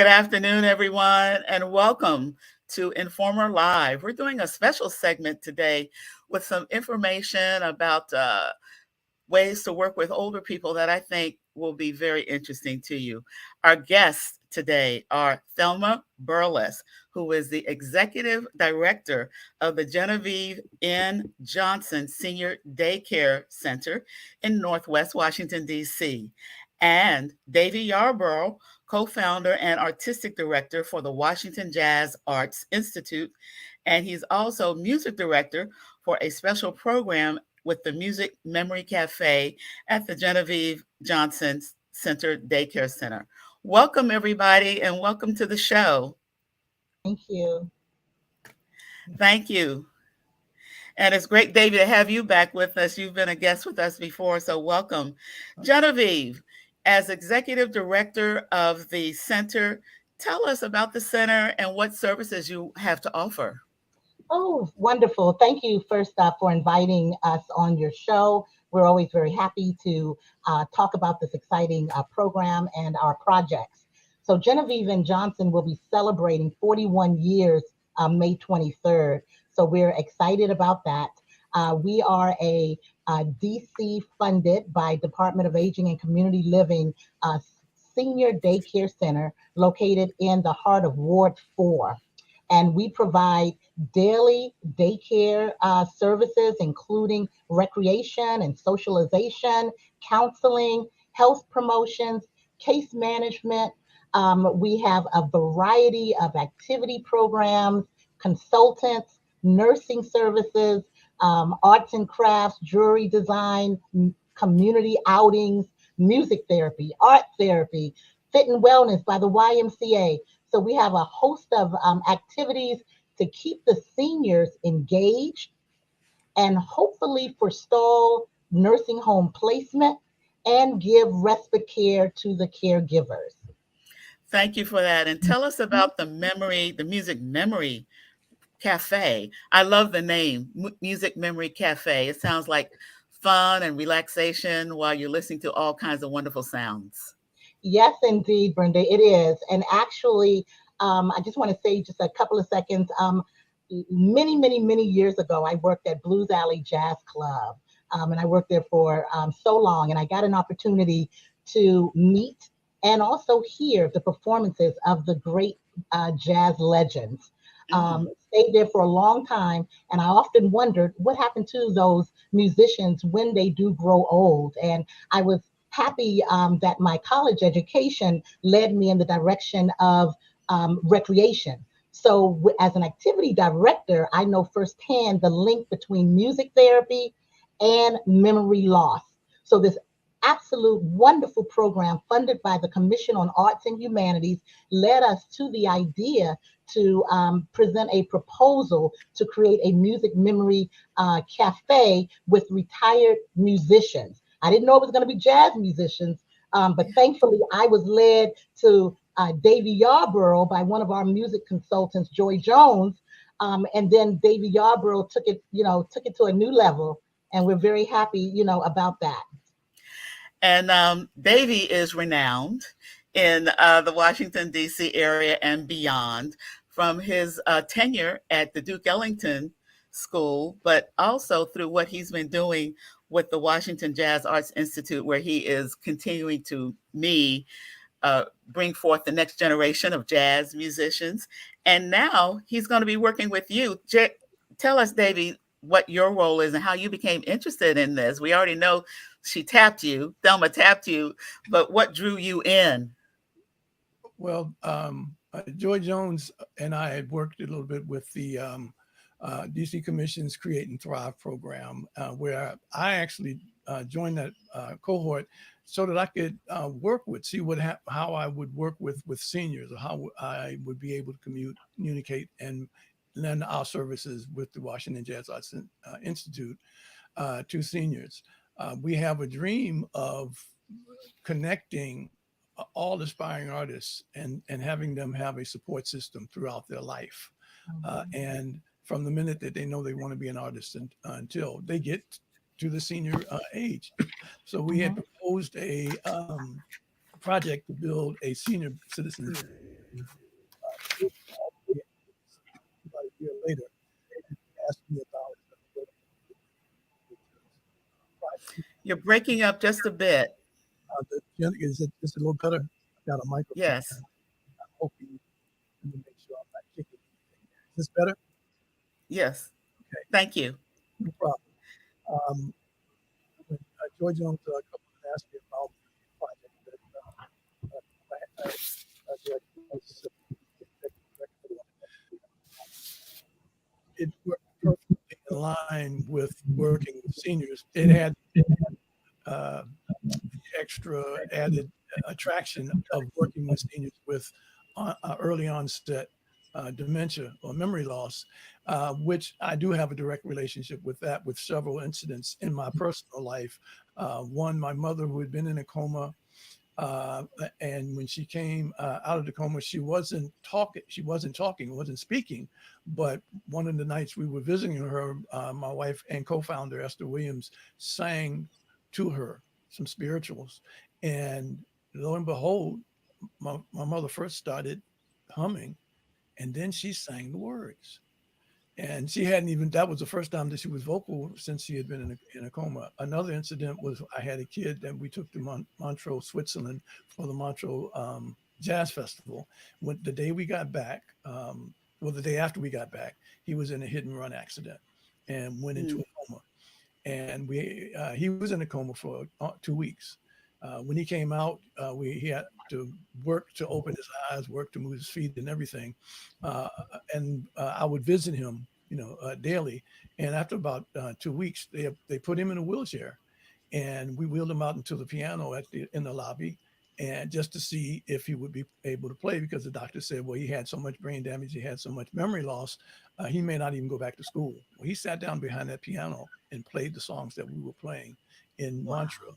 Good afternoon, everyone, and welcome to Informer Live. We're doing a special segment today with some information about ways to work with older people that I think will be very interesting to you. Our guests today are Thelma Burless, who is the Executive Director of the Genevieve N. Johnson Senior Daycare Center in Northwest Washington, D.C., and Davey Yarborough, co-founder and artistic director for the Washington Jazz Arts Institute, and he's also music director for a special program with the Music Memory Cafe at the Genevieve Johnson Center Daycare Center. Welcome, everybody, and welcome to the show. Thank you. Thank you. And it's great, David, to have you back with us. You've been a guest with us before, so welcome. Genevieve, as executive director of the center, tell us about the center and what services you have to offer. Oh, wonderful. Thank you first for inviting us on your show. We're always very happy to talk about this exciting program and our projects. So Genevieve and Johnson will be celebrating 41 years May 23rd. So we're excited about that. We are a DC funded by Department of Aging and Community Living senior daycare center located in the heart of Ward 4. And we provide daily daycare services, including recreation and socialization, counseling, health promotions, case management. We have a variety of activity programs, consultants, nursing services, arts and crafts, jewelry design, community outings, music therapy, art therapy, fit and wellness by the YMCA. So we have a host of activities to keep the seniors engaged and hopefully forestall nursing home placement and give respite care to the caregivers. Thank you for that. And tell us about the Music Memory Cafe. I love the name, Music Memory Cafe. It sounds like fun and relaxation while you're listening to all kinds of wonderful sounds. Yes, indeed, Brenda, it is. And actually, I just want to say just a couple of seconds. Many years ago, I worked at Blues Alley Jazz Club, and I worked there for so long. And I got an opportunity to meet and also hear the performances of the great jazz legends. Stayed there for a long time, and I often wondered what happened to those musicians when they do grow old. And I was happy that my college education led me in the direction of recreation. So, as an activity director, I know firsthand the link between music therapy and memory loss. So, this absolute wonderful program funded by the Commission on Arts and Humanities led us to the idea to present a proposal to create a music memory cafe with retired musicians. I didn't know it was going to be jazz musicians, but thankfully I was led to Davey Yarborough by one of our music consultants, Joy Jones, and then Davey Yarborough took it to a new level, and we're very happy, about that. And Davey is renowned in the Washington, D.C. area and beyond from his tenure at the Duke Ellington School, but also through what he's been doing with the Washington Jazz Arts Institute, where he is continuing to bring forth the next generation of jazz musicians. And now he's going to be working with you. Tell us, Davey, what your role is and how you became interested in this. We already know Thelma tapped you, but what drew you in? Well, Joy Jones and I had worked a little bit with the DC Commission's Create and Thrive program, where I actually joined that cohort so that I could see how I would work with seniors, or how I would be able to communicate and lend our services with the Washington Jazz Arts Institute to seniors. We have a dream of connecting all aspiring artists and having them have a support system throughout their life. And from the minute that they know they want to be an artist until they get to the senior age. So we had proposed a project to build a senior citizen About a year later, asked me about You're breaking up just a bit. is it a little better? I've got a microphone. Yes. I'm hoping. Let me make sure I'm not kicking anything. Is this better? Yes. Okay, Thank you. no problem. Um, when Joy Jones asked me about the project that was it worked perfectly in line with working with seniors. It had uh, extra added attraction of working with seniors with early onset dementia or memory loss, which I do have a direct relationship with that, with several incidents in my personal life. One, my mother, who had been in a coma, uh, and when she came out of the coma, she wasn't talking, wasn't speaking. But one of the nights we were visiting her, my wife and co-founder Esther Williams sang to her some spirituals, and lo and behold, my mother first started humming, and then she sang the words. And she hadn't even, that was the first time that she was vocal since she had been in a coma. Another incident was I had a kid that we took to Montreux, Switzerland for the Montreux Jazz Festival. When the day we got back, well, the day after we got back, he was in a hit and run accident and went into Mm. a coma. And he was in a coma for 2 weeks. When he came out, he had to work to open his eyes, work to move his feet, and everything. And I would visit him, daily. And after about 2 weeks, they put him in a wheelchair, and we wheeled him out into the piano in the lobby, and just to see if he would be able to play, because the doctor said, well, he had so much brain damage, he had so much memory loss, he may not even go back to school. Well, he sat down behind that piano and played the songs that we were playing in Wow. Montreux.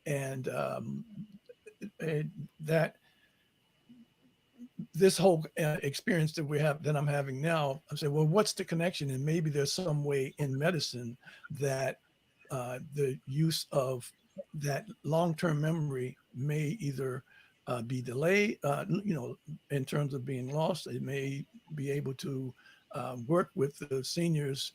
And that this whole experience that I'm having now, I say, well, what's the connection? And maybe there's some way in medicine that the use of that long-term memory may either be delayed, in terms of being lost. It may be able to work with the seniors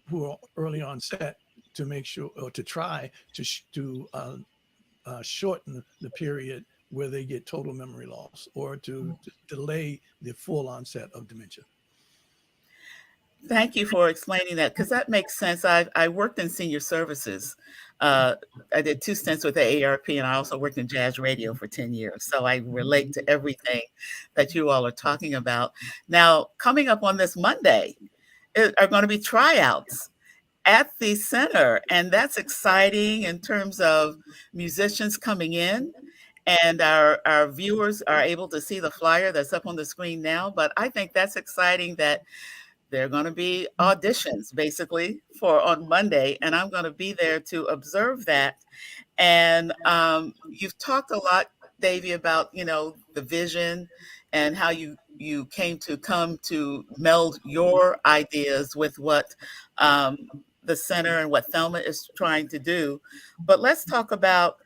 who are early onset to make sure, or to try to shorten the period where they get total memory loss, or to delay the full onset of dementia. Thank you for explaining that, because that makes sense. I worked in senior services. Uh, I did 2 stints with the AARP, and I also worked in jazz radio for 10 years. So I relate to everything that you all are talking about. Now, coming up on this Monday are going to be tryouts at the center, and that's exciting in terms of musicians coming in. And our viewers are able to see the flyer that's up on the screen now. But I think that's exciting that there are going to be auditions basically for on Monday, and I'm going to be there to observe that. And you've talked a lot, Davey, about the vision and how you come to meld your ideas with what the center and what Thelma is trying to do. But let's talk about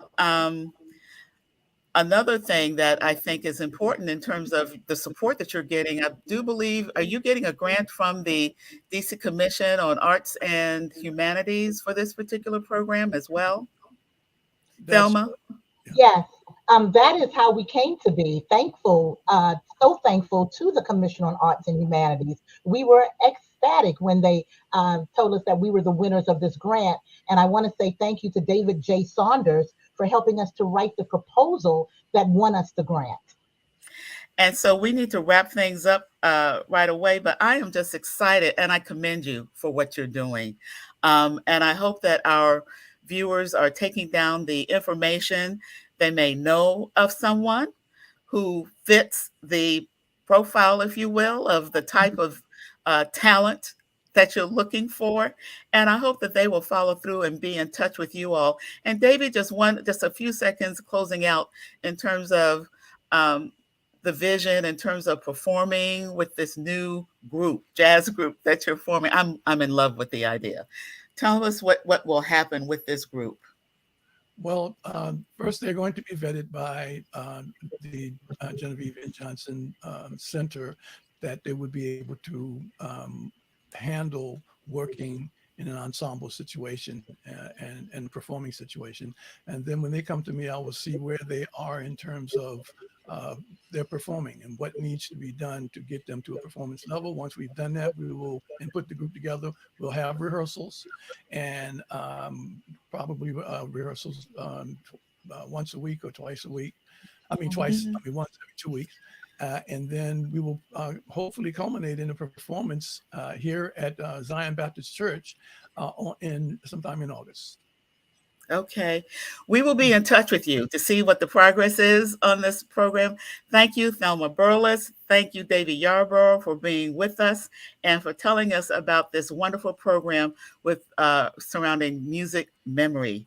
another thing that I think is important in terms of the support that you're getting. I do believe, are you getting a grant from the DC Commission on Arts and Humanities for this particular program as well, That's Thelma? yeah. Yes, that is how we came to be thankful, so thankful to the Commission on Arts and Humanities. We were ecstatic when they told us that we were the winners of this grant. And I want to say thank you to David J. Saunders for helping us to write the proposal that won us the grant. And so we need to wrap things up right away, but I am just excited and I commend you for what you're doing. And I hope that our viewers are taking down the information. They may know of someone who fits the profile, if you will, of the type of talent that you're looking for. And I hope that they will follow through and be in touch with you all. And David, just a few seconds closing out in terms of um, the vision, in terms of performing with this new group, jazz group that you're forming. I'm in love with the idea. Tell us what will happen with this group. Well, first they're going to be vetted by the Genevieve and Johnson Center, that they would be able to handle working in an ensemble situation and performing situation. And then when they come to me, I will see where they are in terms of uh, their performing and what needs to be done to get them to a performance level. Once we've done that, we will and put the group together. We'll have rehearsals and probably rehearsals once a week or twice a week. I mean, twice, Mhm. I mean, once every 2 weeks. And then we will hopefully culminate in a performance here at Zion Baptist Church in sometime in August. Okay. We will be in touch with you to see what the progress is on this program. Thank you, Thelma Burless. Thank you, Davey Yarborough, for being with us and for telling us about this wonderful program with surrounding music memory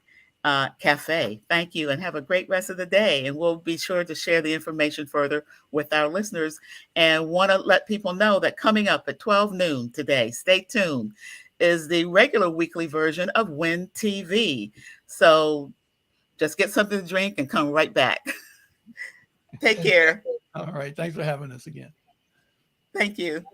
cafe. Thank you, and have a great rest of the day. And we'll be sure to share the information further with our listeners. And want to let people know that coming up at 12 noon today, stay tuned, is the regular weekly version of Win TV. So just get something to drink and come right back. Take care. All right. Thanks for having us again. Thank you.